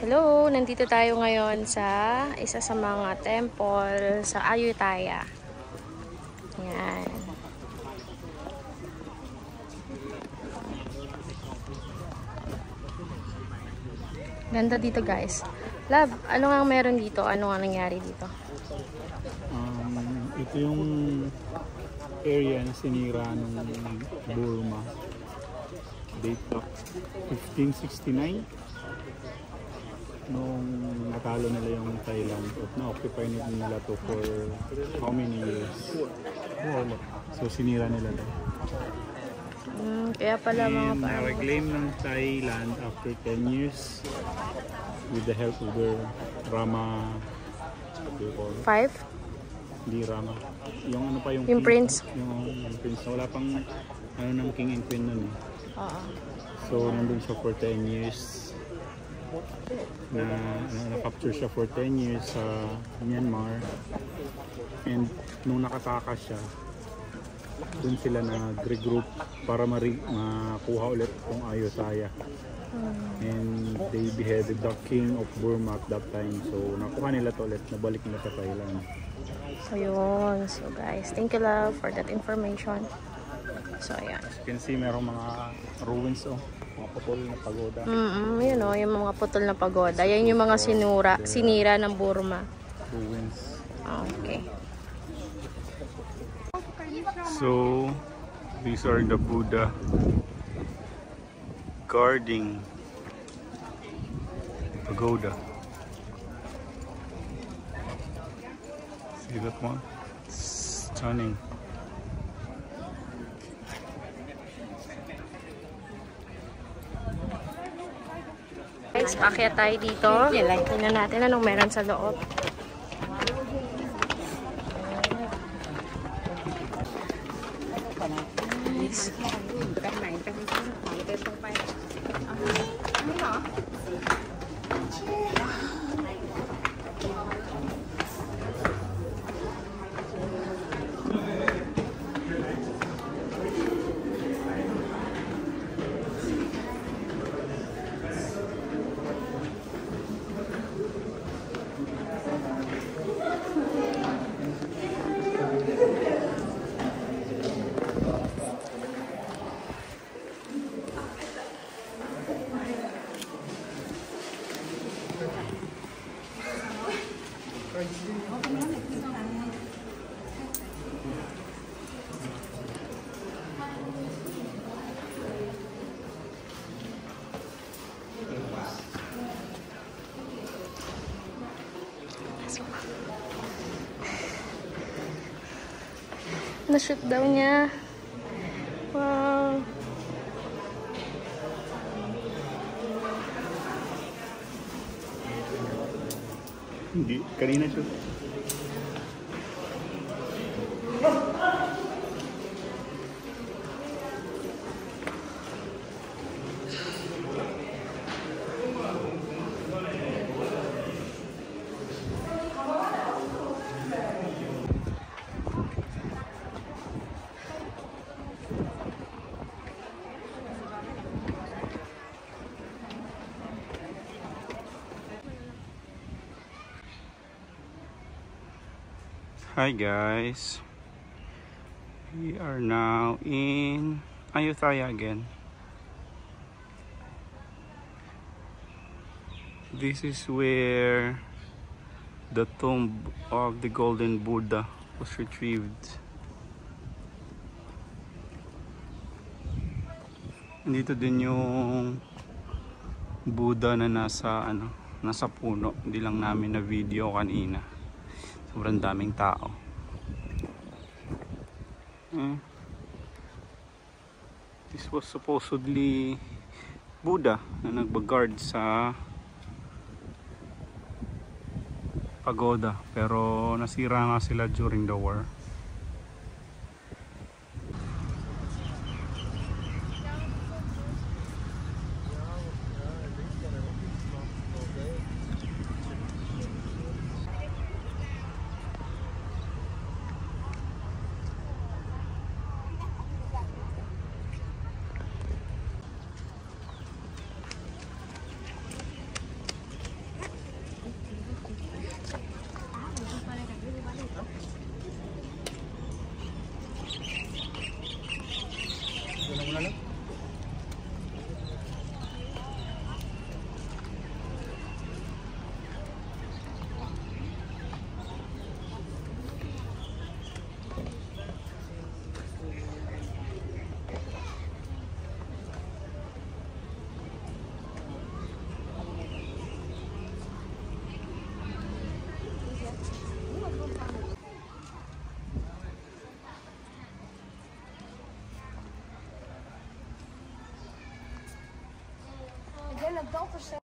Hello! Nandito tayo ngayon sa isa sa mga temple sa Ayutthaya. Yan. Ganda dito guys. Love, ano nga meron dito? Ano nga nangyari dito? Ito yung area na sinira ng Burma. Date of 1569. Nung natalo nila yung Thailand, na-occupy nila to for how many years? So sinira nila to. Kaya pala mga na-reclaim ng Thailand after 10 years with the help of their Rama 5? Hindi Rama. Yung ano pa yung Prince? Yung prince. Wala pang ano ng king and queen nun eh. So nandun siya for 10 years. Na-capture siya for 10 years sa Myanmar, and nung nakatakas siya dun sila nag-regroup para makuha ulit yung Ayutthaya, and they beheaded the king of Burma at that time. So nakuha nila to ulit, nabalik nila sa Thailand. So yun. So guys, thank you love for that information. So ayan. As you can see, merong mga ruins, mga putol na pagoda. Yun o, yung mga putol na pagoda. Yan yung mga sinira ng Burma. Ruins. Okay. So, these are the Buddha guarding pagoda. See that one? Stunning. Guys, paakyat tayo dito. Tingnan natin anong meron sa loob. Na-shoot daw niya. Wow. Hindi, kanina shoot. Hi guys, we are now in Ayutthaya again. This is where the tomb of the golden Buddha was retrieved. Dito din yung Buddha na nasa puno. Hindi lang namin na video kanina. Sobrang daming tao. This was supposedly Buddha na nagba-guard sa pagoda, pero nasira nga sila during the war. adult for sale.